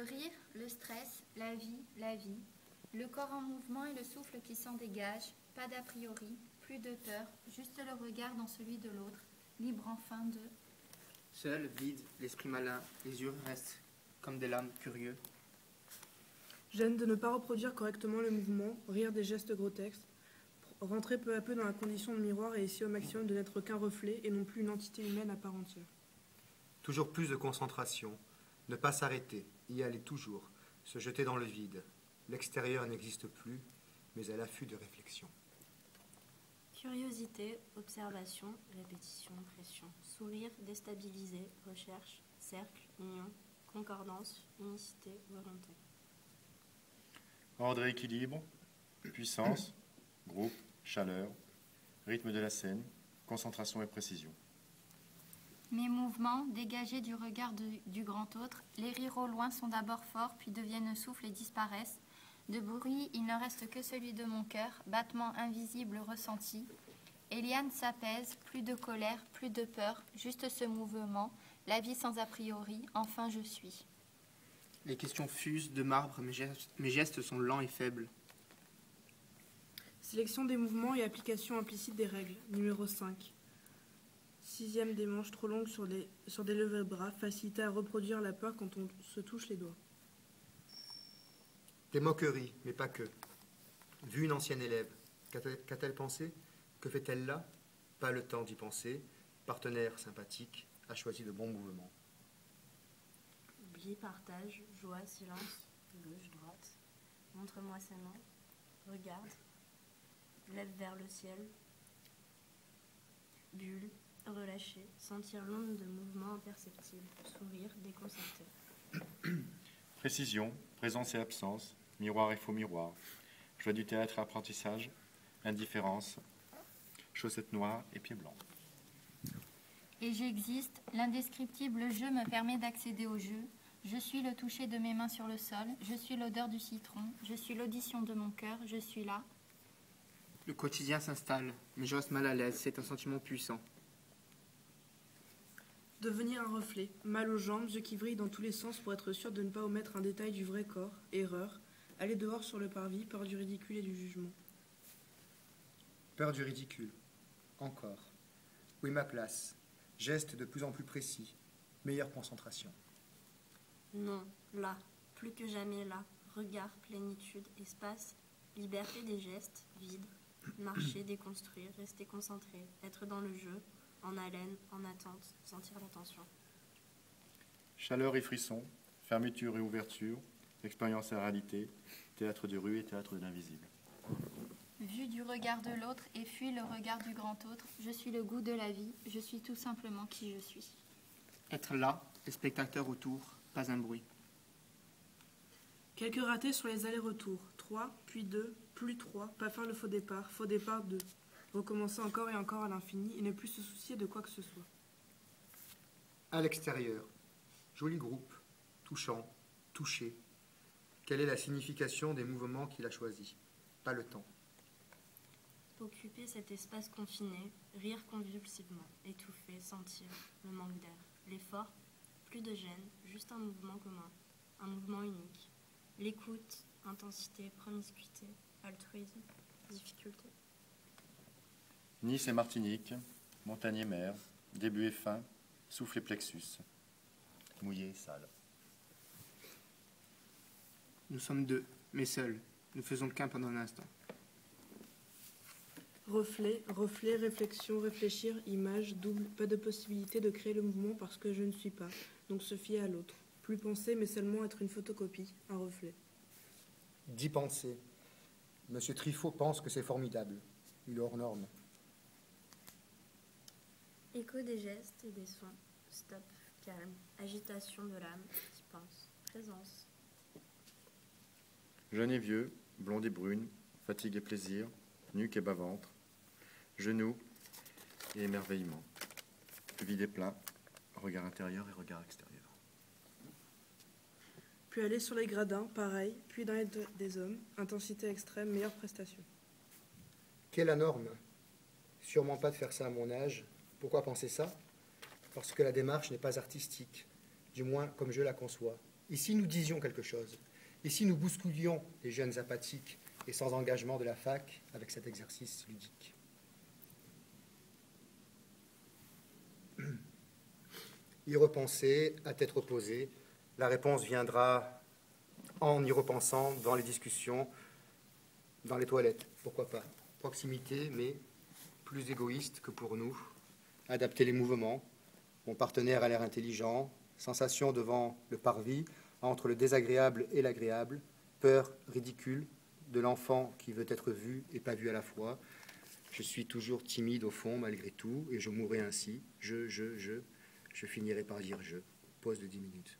Le rire, le stress, la vie, le corps en mouvement et le souffle qui s'en dégage, pas d'a priori, plus de peur, juste le regard dans celui de l'autre, libre enfin de... Seul, vide, l'esprit malin, les yeux restent comme des lames curieux. Gêne de ne pas reproduire correctement le mouvement, rire des gestes grotesques, rentrer peu à peu dans la condition de miroir et essayer au maximum de n'être qu'un reflet et non plus une entité humaine à part entière. Toujours plus de concentration, ne pas s'arrêter, y aller toujours, se jeter dans le vide. L'extérieur n'existe plus, mais à l'affût de réflexion. Curiosité, observation, répétition, pression, sourire, déstabiliser, recherche, cercle, union, concordance, unicité, volonté. Ordre et équilibre, puissance, groupe, chaleur, rythme de la scène, concentration et précision. Mes mouvements, dégagés du regard du grand autre, les rires au loin sont d'abord forts, puis deviennent souffle et disparaissent. De bruit, il ne reste que celui de mon cœur, battement invisible ressenti. Eliane s'apaise, plus de colère, plus de peur, juste ce mouvement, la vie sans a priori, enfin je suis. Les questions fusent de marbre, mes gestes sont lents et faibles. Sélection des mouvements et application implicite des règles. Numéro 5. 6e des manches trop longues sur des levées de bras, facilité à reproduire la peur quand on se touche les doigts. Des moqueries, mais pas que. Vu une ancienne élève, qu'a-t-elle pensé? Que fait-elle là? Pas le temps d'y penser. Partenaire sympathique, a choisi de bons mouvements. Oubli, partage, joie, silence, gauche, droite. Montre-moi ses mains. Regarde. Lève vers le ciel. Bulle, relâcher, sentir l'onde de mouvement imperceptible. Sourire, déconcerté. Précision, présence et absence, miroir et faux miroir. Joie du théâtre et apprentissage, indifférence, chaussettes noires et pieds blancs. Et j'existe, l'indescriptible jeu me permet d'accéder au jeu. Je suis le toucher de mes mains sur le sol, je suis l'odeur du citron, je suis l'audition de mon cœur, je suis là. Le quotidien s'installe, mais je reste mal à l'aise, c'est un sentiment puissant. Devenir un reflet, mal aux jambes, yeux qui vrillent dans tous les sens pour être sûr de ne pas omettre un détail du vrai corps, erreur, aller dehors sur le parvis, peur du ridicule et du jugement. Peur du ridicule. Encore. Où est ma place? Geste de plus en plus précis. Meilleure concentration. Non, là, plus que jamais là. Regard, plénitude, espace, liberté des gestes, vide. Marcher, déconstruire, rester concentré, être dans le jeu, en haleine, en attente, sentir la tension. Chaleur et frisson, fermeture et ouverture, expérience et réalité, théâtre de rue et théâtre de l'invisible. Vue du regard de l'autre et fuis le regard du grand autre, je suis le goût de la vie, je suis tout simplement qui je suis. Être là, les spectateurs autour, pas un bruit. Quelques ratés sur les allers-retours. 3, puis 2, plus 3, pas faire le faux départ 2. Recommencer encore et encore à l'infini et ne plus se soucier de quoi que ce soit. À l'extérieur. Joli groupe. Touchant. Touché. Quelle est la signification des mouvements qu'il a choisis? Pas le temps. Occuper cet espace confiné, rire convulsivement, étouffer, sentir le manque d'air. L'effort, plus de gêne, juste un mouvement commun, un mouvement unique. L'écoute, intensité, promiscuité, altruisme, difficulté. Nice et Martinique, montagne et mer, début et fin, souffle et plexus. Mouillé et sale. Nous sommes deux, mais seuls. Nous faisons qu'un pendant un instant. Reflet, réflexion, réfléchir, image, double, pas de possibilité de créer le mouvement parce que je ne suis pas, donc se fier à l'autre. Plus penser, mais seulement être une photocopie, un reflet. D'y penser. Monsieur Trifot pense que c'est formidable. Il est hors norme. Écho des gestes et des sons. Stop, calme, agitation de l'âme, qui pense, présence. Jeune et vieux, blonde et brune, fatigue et plaisir, nuque et bas-ventre, genoux et émerveillement, vide et plein, regard intérieur et regard extérieur. Puis aller sur les gradins, pareil, puis dans l'aide des hommes, intensité extrême, meilleure prestation. Quelle la norme? Sûrement pas de faire ça à mon âge. Pourquoi penser ça? Parce que la démarche n'est pas artistique, du moins comme je la conçois. Ici, nous disions quelque chose. Ici, nous bousculions les jeunes apathiques et sans engagement de la fac avec cet exercice ludique. Y repenser, à tête reposée, la réponse viendra en y repensant dans les discussions, dans les toilettes, pourquoi pas. Proximité, mais plus égoïste que pour nous. Adapter les mouvements. Mon partenaire a l'air intelligent. Sensation devant le parvis, entre le désagréable et l'agréable. Peur ridicule de l'enfant qui veut être vu et pas vu à la fois. Je suis toujours timide au fond, malgré tout, et je mourrai ainsi. Je finirai par dire je. Pause de 10 minutes.